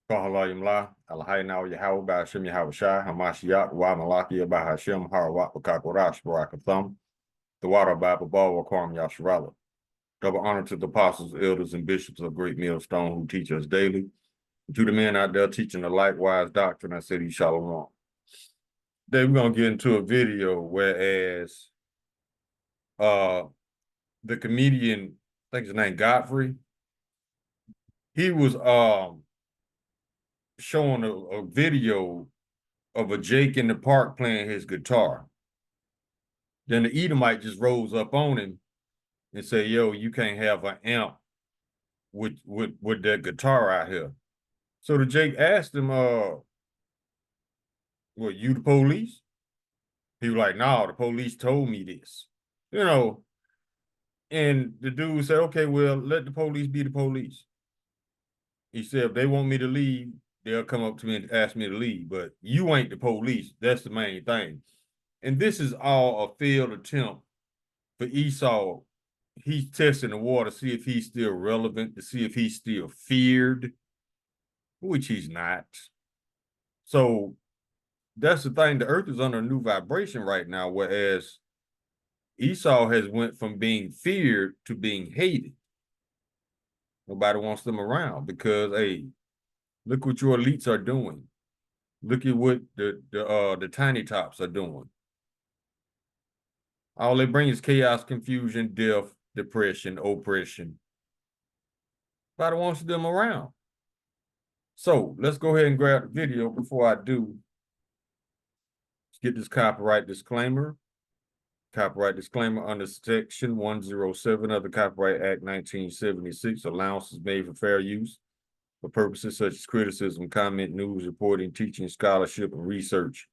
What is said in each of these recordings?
Kahalayim La, Alhainao Yahweh Bashim Yahweh Shai, Hamashiach, Wa Malaki, Bahashim, Harawat, Bakakorash, Barakatham, the Water Bible, Ball, Wakwam Yasharala. Double honor to the apostles, elders, and bishops of Great Millstone who teach us daily. To the men out there teaching the likewise doctrine, I said, Shalom. Today we're going to get into a video whereas the comedian, I think his name Godfrey, he was showing a video of a Jake in the park playing his guitar. Then the Edomite just rose up on him and say, yo, you can't have an amp with that guitar out here. So the Jake asked him, what, you the police? He was like, no, the police told me this. You know, and the dude said, okay, well, let the police be the police. He said, if they want me to leave, they'll come up to me and ask me to leave, but you ain't the police. That's the main thing. And this is all a failed attempt for Esau. He's testing the water to see if he's still relevant, to see if he's still feared, which he's not. So that's the thing. The earth is under a new vibration right now, whereas Esau has went from being feared to being hated. Nobody wants them around because, hey, look what your elites are doing. Look at what the tiny tops are doing. All they bring is chaos, confusion, death, depression, oppression. Nobody wants them around. So let's go ahead and grab the video. Before I do, let's get this copyright disclaimer. Copyright disclaimer under Section 107 of the Copyright Act 1976. Allowance is made for fair use for purposes such as criticism, comment, news, reporting, teaching, scholarship, and research.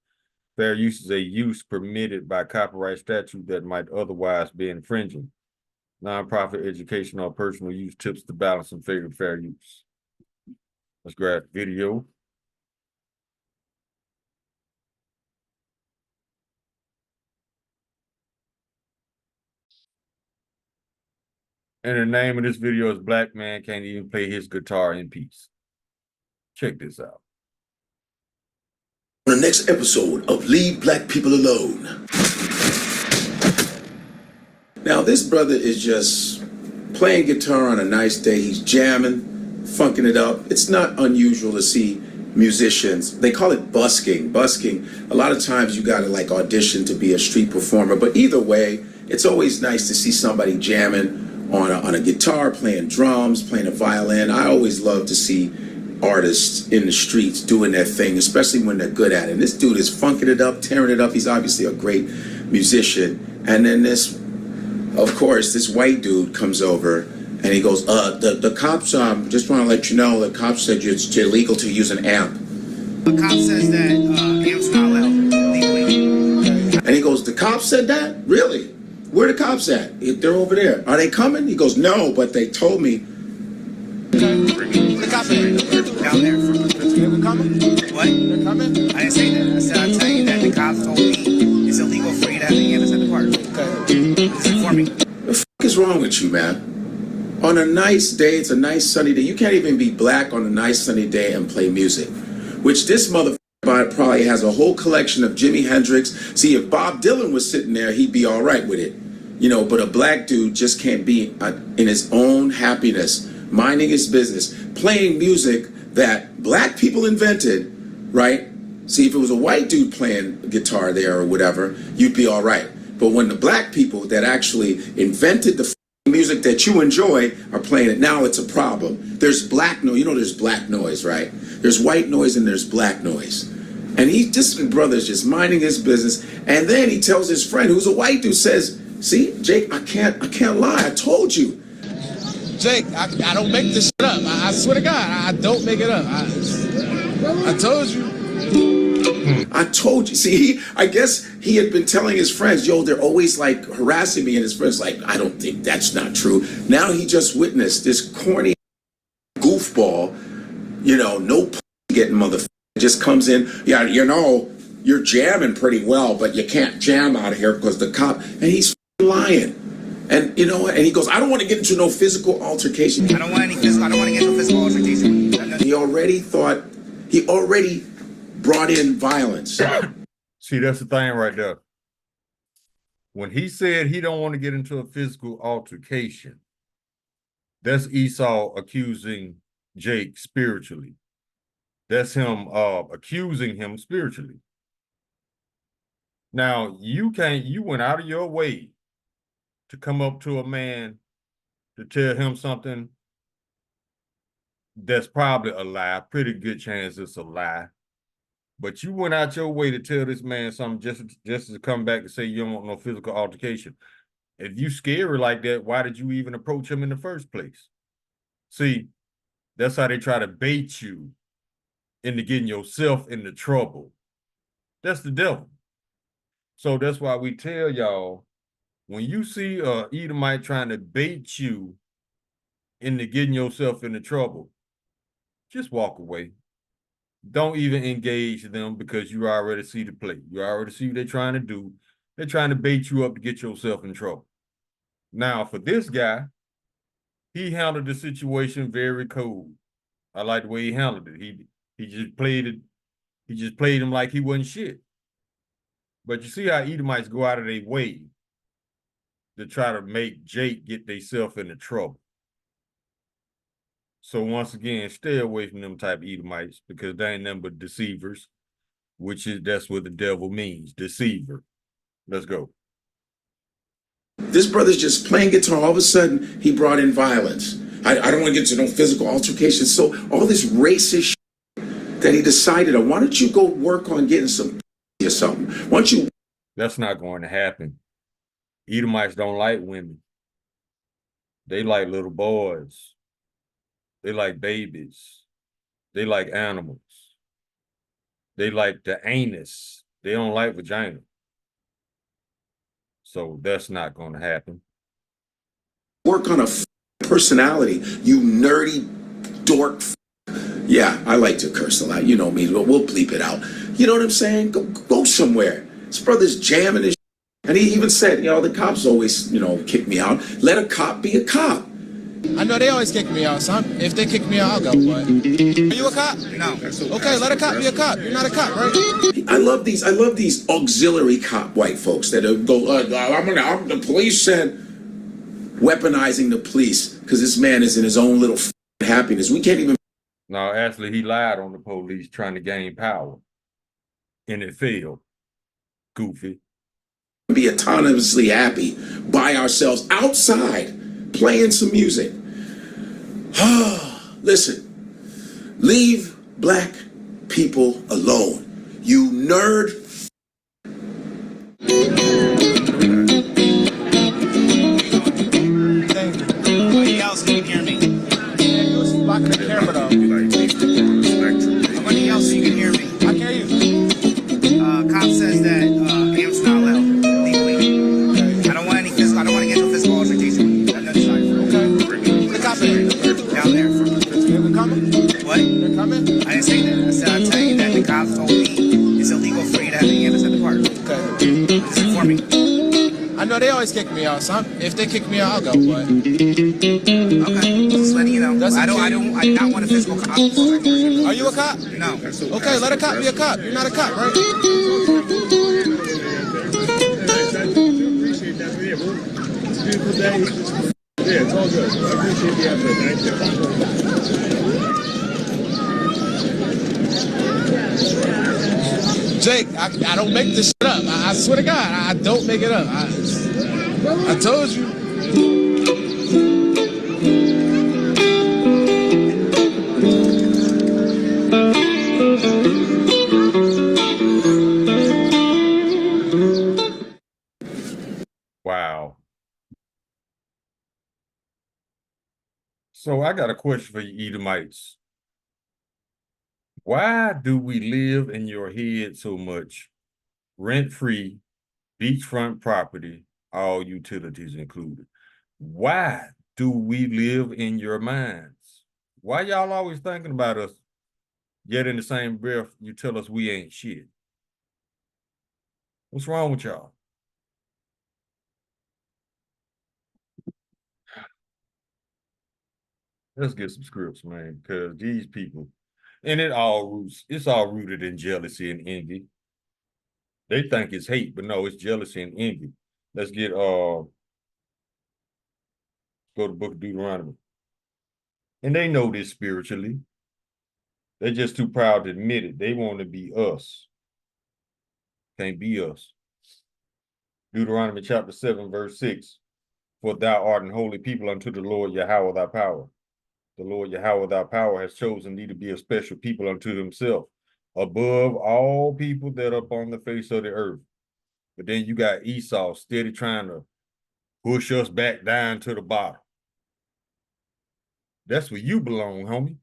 Fair use is a use permitted by copyright statute that might otherwise be infringing. Nonprofit education or personal use tips the balance in favor of fair use. Let's grab the video. And the name of this video is Black Man Can't Even Play His Guitar in Peace. Check this out. On the next episode of Leave Black People Alone. Now, this brother is just playing guitar on a nice day. He's jamming, funking it up. It's not unusual to see musicians. They call it busking. Busking, a lot of times you got to like audition to be a street performer. But either way, it's always nice to see somebody jamming on a guitar, playing drums, playing a violin. I always love to see artists in the streets doing their thing, especially when they're good at it. And this dude is funking it up, tearing it up. He's obviously a great musician. And then this, of course, this white dude comes over and he goes, the cops, just want to let you know, the cops said it's illegal to use an amp. The cop says that amp's not allowed legally. And he goes, the cops said that? Really? Where the cops at? They're over there. Are they coming? He goes, no, but they told me. The cops are down there. They're coming? What? They're coming? I didn't say that. I said I'm telling you that the cops told me it's illegal for you to have the amp inside the park. This is for me. The fuck is wrong with you, man? On a nice day, it's a nice sunny day. You can't even be black on a nice sunny day and play music. Which this motherfucker probably has a whole collection of Jimi Hendrix. See, if Bob Dylan was sitting there, he'd be all right with it. You know, but a black dude just can't be in his own happiness, minding his business, playing music that black people invented, right? See, if it was a white dude playing guitar there or whatever, you'd be all right. But when the black people that actually invented the music that you enjoy are playing it, now it's a problem. There's black noise, you know there's black noise, right? There's white noise and there's black noise. And this brother's just minding his business, and then he tells his friend, who's a white dude, says, see, Jake, I can't lie, I told you. Jake, I don't make this shit up. I swear to God, I don't make it up. I told you. I told you. See, I guess he had been telling his friends, yo, they're always like harassing me, and his friends like, I don't think that's not true. Now he just witnessed this corny goofball, you know, no getting motherfucker just comes in. Yeah, you know, you're jamming pretty well, but you can't jam out of here because the cop, and he's lying. And you know what? And he goes, I don't want to get into no physical altercation. I don't want to get into physical altercation. He already brought in violence. See, that's the thing right there. When he said he don't want to get into a physical altercation, that's Esau accusing Jake spiritually. That's him accusing him spiritually. Now, you went out of your way to come up to a man to tell him something that's probably a lie. Pretty good chance it's a lie. But you went out your way to tell this man something just to come back and say you don't want no physical altercation. If you scary like that, why did you even approach him in the first place? See, that's how they try to bait you into getting yourself into trouble. That's the devil. So that's why we tell y'all, when you see a Edomite trying to bait you into getting yourself into trouble, just walk away. Don't even engage them because you already see the play. You already see what they're trying to do. They're trying to bait you up to get yourself in trouble. Now, for this guy, he handled the situation very cool. I like the way he handled it. He just played it. He just played him like he wasn't shit. But you see how Edomites go out of their way to try to make Jake get themselves into trouble. So once again, stay away from them type of Edomites because they ain't nothing but deceivers, that's what the devil means, deceiver. Let's go. This brother's just playing guitar. All of a sudden, he brought in violence. I don't want to get to no physical altercation. So all this racist shit that he decided on, why don't you go work on getting some or something? Why don't you? That's not going to happen. Edomites don't like women. They like little boys. They like babies. They like animals. They like the anus. They don't like vagina. So that's not going to happen. Work on a personality, you nerdy dork. Yeah, I like to curse a lot. You know me. We'll bleep it out. You know what I'm saying? Go somewhere. This brother's jamming his and he even said, the cops always, kick me out. Let a cop be a cop. I know they always kick me out, son. If they kick me out, I'll go, boy. Are you a cop? No. Okay, let a cop be a cop. You're not a cop, right? I love these auxiliary cop white folks that go, the police said, weaponizing the police because this man is in his own little happiness. We can't even. No, actually, he lied on the police trying to gain power. And it failed. Goofy. Be autonomously happy by ourselves outside playing some music. Listen, leave black people alone. You nerd. Nobody else can hear me. You was blocking the camera, though. Nobody else you can hear me. I can hear you. Cop says that amps not allowed legally. I don't want to get no physical altercation. I'm not sorry for Okay. The cop in down there. They're coming? What? They're coming? I didn't say that. I said I'll tell you that the cops told me it's illegal for you to have amps at the park. Okay. Just inform me. I know they always kick me out, son. If they kick me out, I'll go, boy. Okay. Just letting you know. I do not want a physical altercation. Are you a cop? No. Okay, let a cop be a cop. You're not a cop, right? Yeah, it's all good. I appreciate the effort. Thank you. Jake, I don't make this shit up. I swear to God, I don't make it up. I told you. Wow. So I got a question for you, Edomites. Why do we live in your head so much? Rent-free, beachfront property, all utilities included. Why do we live in your minds? Why y'all always thinking about us, yet in the same breath, you tell us we ain't shit? What's wrong with y'all? Let's get some scripts, man, because these people, And it's all rooted in jealousy and envy. They think it's hate, but no, it's jealousy and envy. Let's go to the book of Deuteronomy. And they know this spiritually. They're just too proud to admit it. They want to be us. Can't be us. Deuteronomy chapter 7, verse 6. For thou art an holy people unto the Lord Yahweh thy power. The Lord Yahweh thy power has chosen thee to be a special people unto himself, above all people that are upon the face of the earth. But then you got Esau steady trying to push us back down to the bottom. That's where you belong, homie.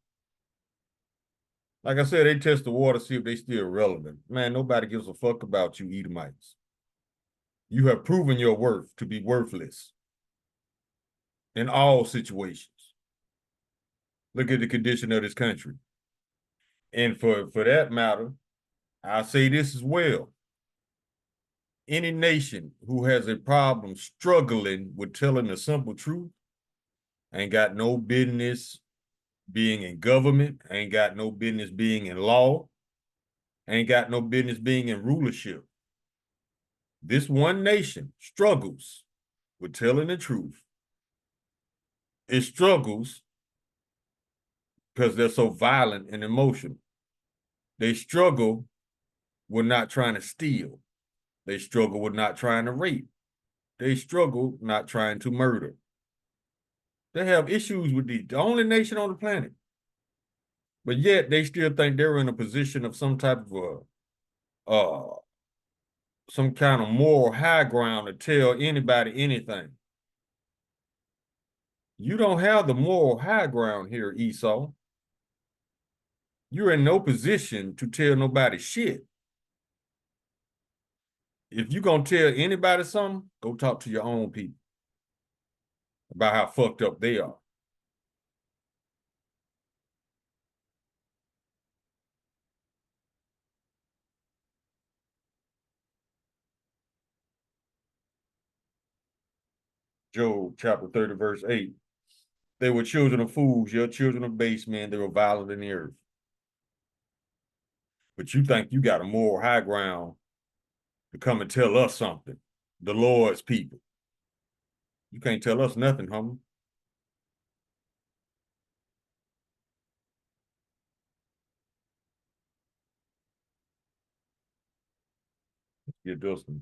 Like I said, they test the water, see if they still relevant. Man, nobody gives a fuck about you, Edomites. You have proven your worth to be worthless in all situations. Look at the condition of this country. And for that matter, I'll say this as well. Any nation who has a problem struggling with telling the simple truth ain't got no business being in government, ain't got no business being in law, ain't got no business being in rulership. This one nation struggles with telling the truth. It struggles because they're so violent and emotional. They struggle with not trying to steal. They struggle with not trying to rape. They struggle not trying to murder. They have issues with the only nation on the planet. But yet they still think they're in a position of some type of some kind of moral high ground to tell anybody anything. You don't have the moral high ground here, Esau. You're in no position to tell nobody shit. If you're going to tell anybody something, go talk to your own people about how fucked up they are. Job chapter 30, verse 8. They were children of fools, your children of base men, they were violent in the earth. But you think you got a moral high ground to come and tell us something, the Lord's people. You can't tell us nothing, homie. Get this one.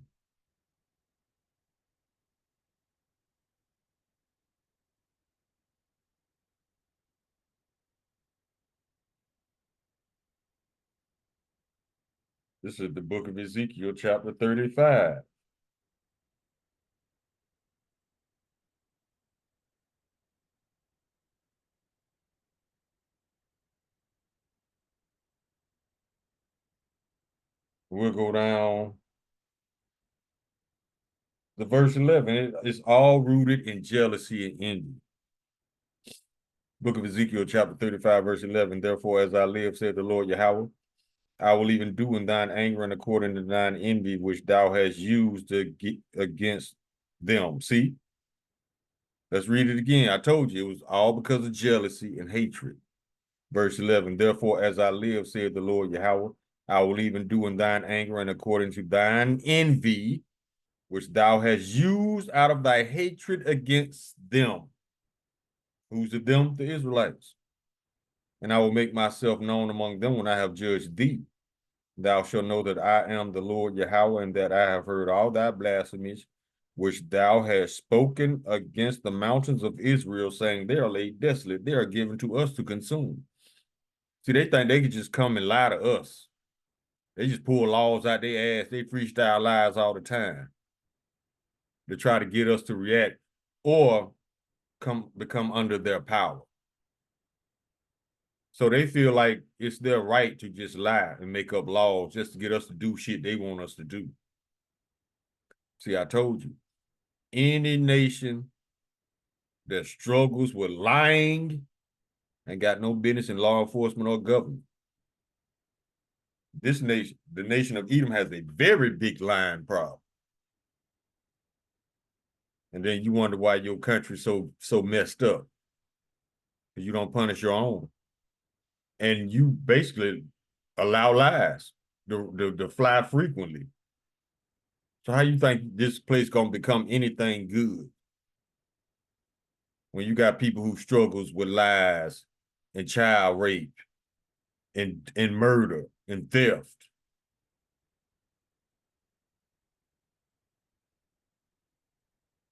This is the book of Ezekiel, chapter 35. We'll go down to verse 11. It's all rooted in jealousy and envy. Book of Ezekiel, chapter 35, verse 11. Therefore, as I live, said the Lord Yahweh, I will even do in thine anger and according to thine envy, which thou hast used against them. See? Let's read it again. I told you it was all because of jealousy and hatred. Verse 11, therefore, as I live, said the Lord Yahweh, I will even do in thine anger and according to thine envy, which thou hast used out of thy hatred against them. Who's the them? The Israelites. And I will make myself known among them when I have judged thee. Thou shalt know that I am the Lord Yahweh, and that I have heard all thy blasphemies, which thou hast spoken against the mountains of Israel, saying, they are laid desolate, they are given to us to consume. See, they think they could just come and lie to us. They just pull laws out their ass. They freestyle lies all the time to try to get us to react or become under their power. So they feel like it's their right to just lie and make up laws just to get us to do shit they want us to do. See, I told you, any nation that struggles with lying ain't got no business in law enforcement or government. This nation, the nation of Edom, has a very big lying problem. And then you wonder why your country's so messed up. Because you don't punish your own. and you basically allow lies to fly frequently. So how you think this place gonna become anything good when you got people who struggles with lies and child rape and murder and theft?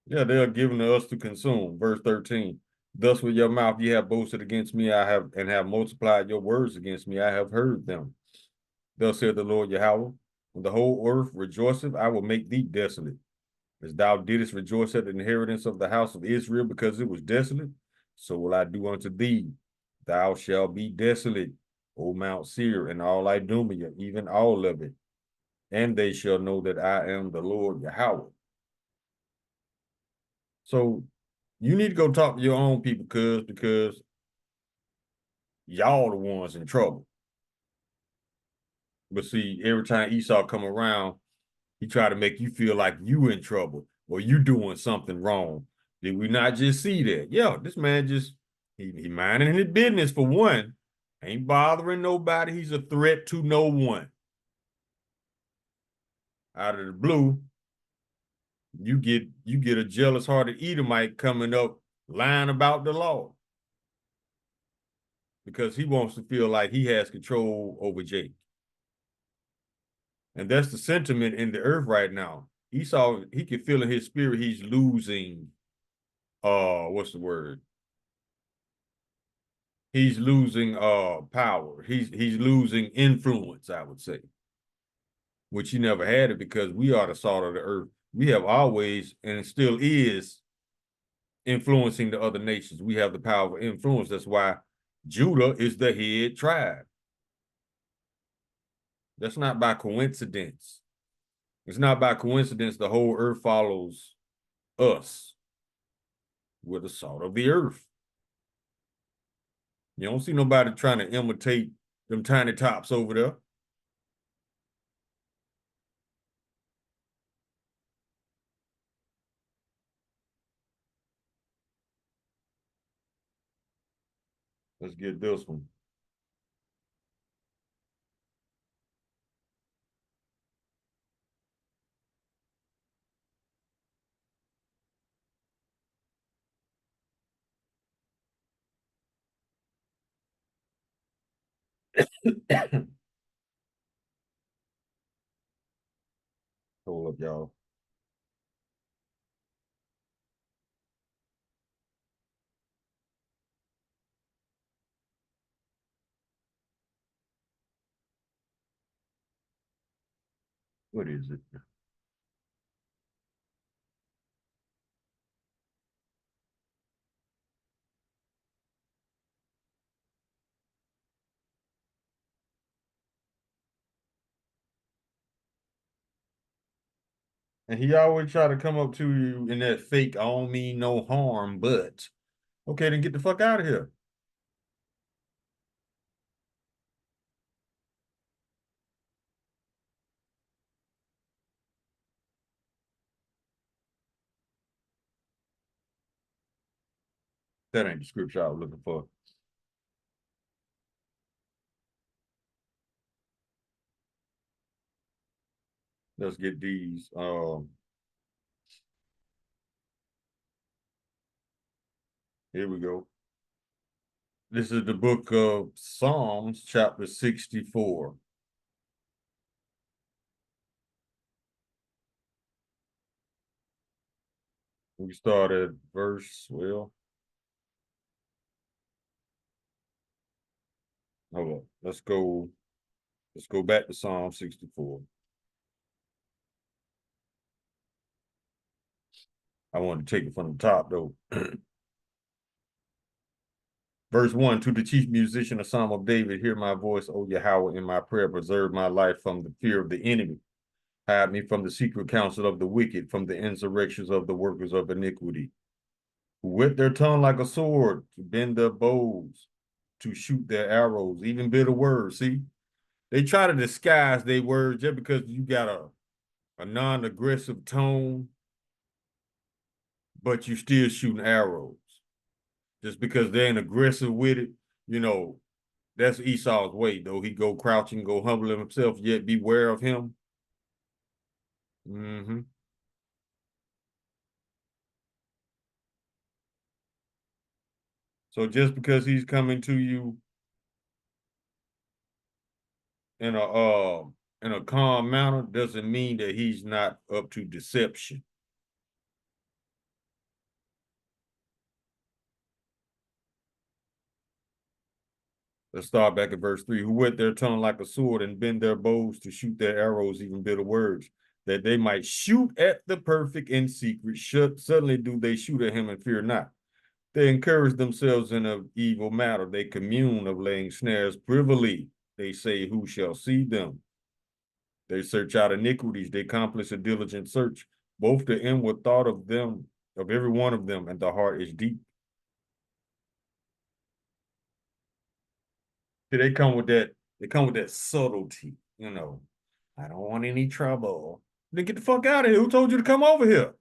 Yeah, they're given to us to consume. Verse 13. Thus with your mouth you have boasted against me, I have and have multiplied your words against me, I have heard them. Thus said the Lord Yahweh, when the whole earth rejoiceth, I will make thee desolate. As thou didst rejoice at the inheritance of the house of Israel because it was desolate, so will I do unto thee. Thou shalt be desolate, O Mount Seir, and all Idumea, even all of it. And they shall know that I am the Lord Yahweh. So you need to go talk to your own people, because y'all the ones in trouble. But see, every time Esau come around, he try to make you feel like you in trouble or you doing something wrong. Did we not just see that? Yeah, this man just, he minding his business for one. Ain't bothering nobody. He's a threat to no one. Out of the blue, you get a jealous-hearted Edomite coming up lying about the law because he wants to feel like he has control over Jake. And that's the sentiment in the earth right now. Esau, he can feel in his spirit he's losing, what's the word? He's losing power. He's losing influence, I would say. Which he never had it, because we are the salt of the earth. We have always, and still is, influencing the other nations. We have the power of influence. That's why Judah is the head tribe. That's not by coincidence. It's not by coincidence the whole earth follows us. We're the salt of the earth. You don't see nobody trying to imitate them tiny tops over there. Let's get this one. Hold up, y'all. What is it? And he always try to come up to you in that fake, I don't mean no harm, but okay, then get the fuck out of here. That ain't the scripture I was looking for. Let's get these. Here we go. This is the book of Psalms, chapter 64. We start at verse, well, hold on. Let's go back to Psalm 64. I want to take it from the top though. Verse 1, to the chief musician, a psalm of David, hear my voice, O Yahweh, in my prayer, preserve my life from the fear of the enemy. Hide me from the secret counsel of the wicked, from the insurrections of the workers of iniquity, who whip their tongue like a sword, to bend their bows, to shoot their arrows, even bitter words. See, they try to disguise their words just because you got a non-aggressive tone, but you still shooting arrows. Just because they ain't aggressive with it, That's Esau's way, though. He go crouching, go humble himself, yet beware of him. Mm-hmm. So just because he's coming to you in a calm manner doesn't mean that he's not up to deception. Let's start back at verse 3. Who whet their tongue like a sword and bend their bows to shoot their arrows, even bitter words, that they might shoot at the perfect in secret. Suddenly do they shoot at him and fear not. They encourage themselves in an evil matter. They commune of laying snares privily. They say, who shall see them? They search out iniquities. They accomplish a diligent search. Both the inward thought of them, of every one of them, and the heart is deep. They come with that subtlety, you know. I don't want any trouble. Then get the fuck out of here. Who told you to come over here?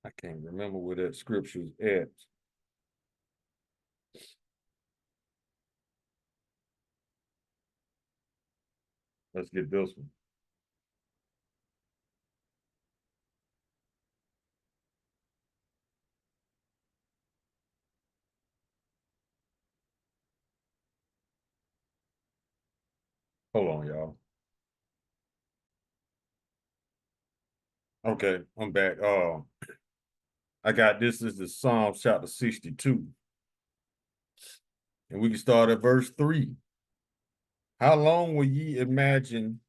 I can't remember where that scripture's at. Let's get this one. Hold on, y'all. Okay, I'm back. I got this is the Psalms chapter 62. And we can start at verse 3. How long will ye imagine?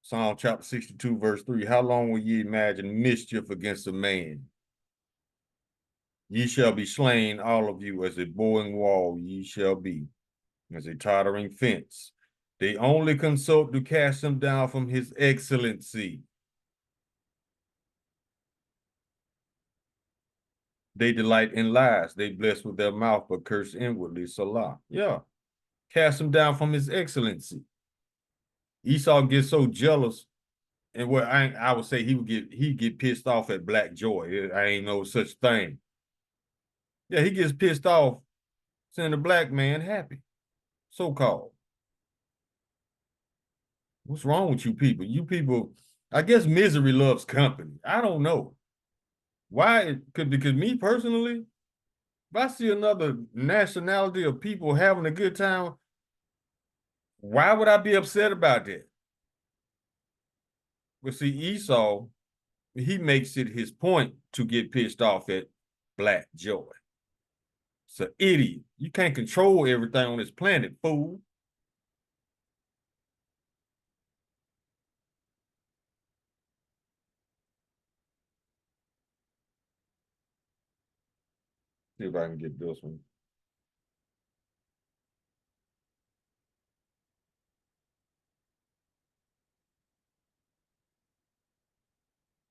Psalm chapter 62, verse 3. How long will ye imagine mischief against a man? Ye shall be slain, all of you, as a bowing wall, ye shall be, as a tottering fence. They only consult to cast him down from his excellency. They delight in lies. They bless with their mouth, but curse inwardly. Salah. Yeah. Cast him down from his excellency. Esau gets so jealous, and what I would say he'd get pissed off at black joy. I ain't no such thing. Yeah, he gets pissed off seeing a black man happy, so-called. What's wrong with you people? You people, I guess misery loves company. I don't know. Why? Because me personally, if I see another nationality of people having a good time, why would I be upset about that? But see, Esau, he makes it his point to get pissed off at black joy. It's an idiot. You can't control everything on this planet, fool. See if I can get this one.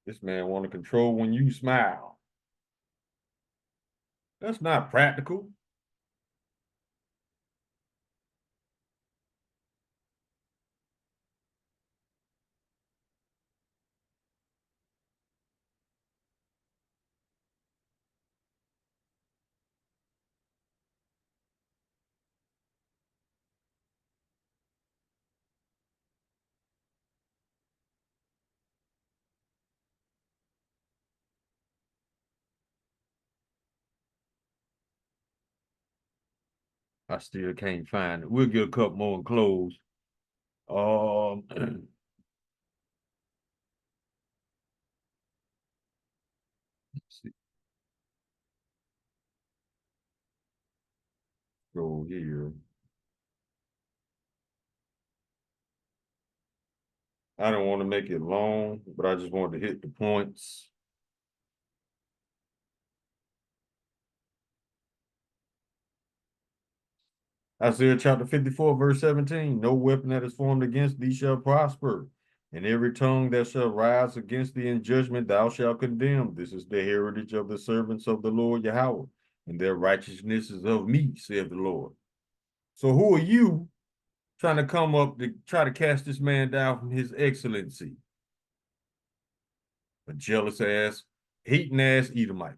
This man want to control when you smile. That's not practical. I still can't find it. We'll get a couple more and close. Let's see. Go here. I don't want to make it long, but I just wanted to hit the points. Isaiah chapter 54, verse 17. No weapon that is formed against thee shall prosper, And every tongue that shall rise against thee in judgment, thou shalt condemn. This is the heritage of the servants of the Lord Yahweh, and their righteousness is of me, saith the Lord. So who are you trying to come up to try to cast this man down from his excellency? A jealous ass, hating ass Edomite.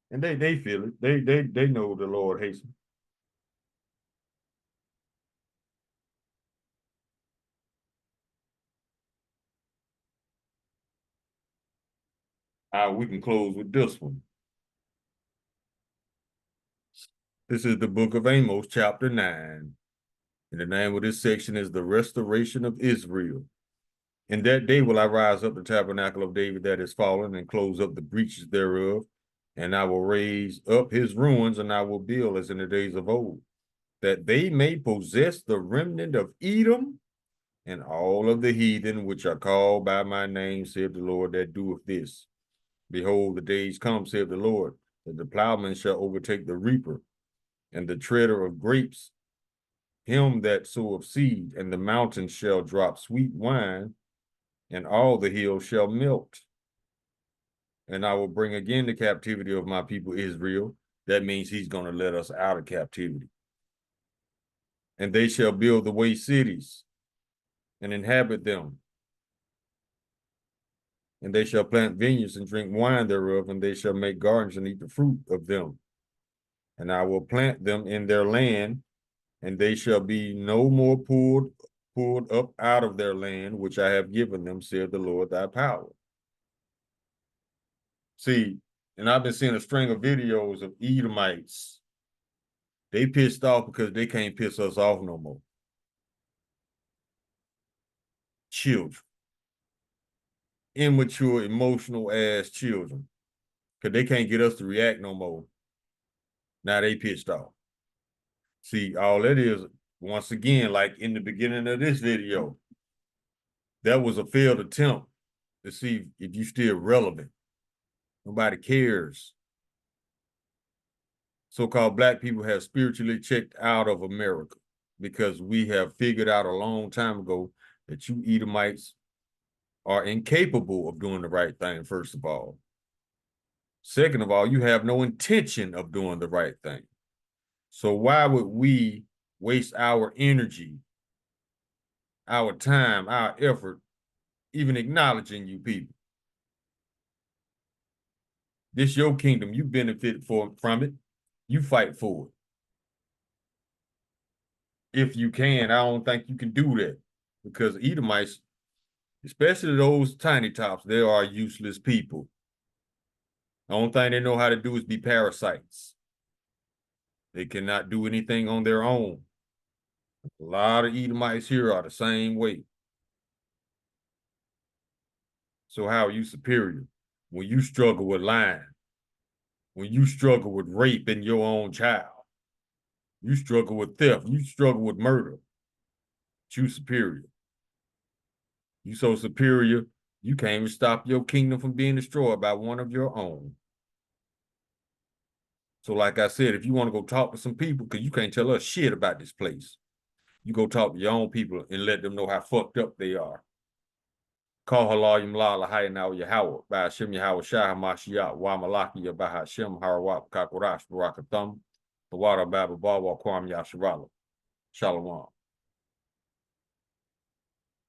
And they feel it. They know the Lord hates them. We can close with this one. This is the book of Amos, chapter 9. And the name of this section is the restoration of Israel. In that day will I rise up the tabernacle of David that is fallen and close up the breaches thereof. And I will raise up his ruins, and I will build as in the days of old, that they may possess the remnant of Edom and all of the heathen which are called by my name, saith the Lord that doeth this. Behold, the days come, saith the Lord, that the plowman shall overtake the reaper, and the treader of grapes, him that soweth seed, and the mountains shall drop sweet wine, and all the hills shall melt. And I will bring again the captivity of my people Israel. That means he's going to let us out of captivity. And they shall build the waste cities and inhabit them. And they shall plant vineyards and drink wine thereof, and they shall make gardens and eat the fruit of them. And I will plant them in their land, and they shall be no more pulled up out of their land, which I have given them, saith the Lord thy power. See, and I've been seeing a string of videos of Edomites. They pissed off because they can't piss us off no more. Children. Immature, emotional ass children. Because they can't get us to react no more. Now they pissed off. See, all that is, once again, like in the beginning of this video, that was a failed attempt to see if you're still relevant. Nobody cares. So-called black people have spiritually checked out of America because we have figured out a long time ago that you Edomites are incapable of doing the right thing, first of all. Second of all, you have no intention of doing the right thing. So why would we waste our energy, our time, our effort, even acknowledging you people? This your kingdom. You benefit from it. You fight for it. If you can, I don't think you can do that because Edomites, especially those tiny tops, they are useless people. The only thing they know how to do is be parasites. They cannot do anything on their own. A lot of Edomites here are the same way. So how are you superior when you struggle with lying? When you struggle with raping your own child? You struggle with theft. You struggle with murder. But you superior. You so superior, you can't even stop your kingdom from being destroyed by one of your own. So like I said, if you want to go talk to some people, because you can't tell us shit about this place, you go talk to your own people and let them know how fucked up they are. Call halayim la lahayinaw Yahweh, by Hashem Yahweh Shah HaMashiach, wa malaki by Hashem Harawat Kakurash Barakatham, the water Baba Bawa Kwam Yasharala. Shalom.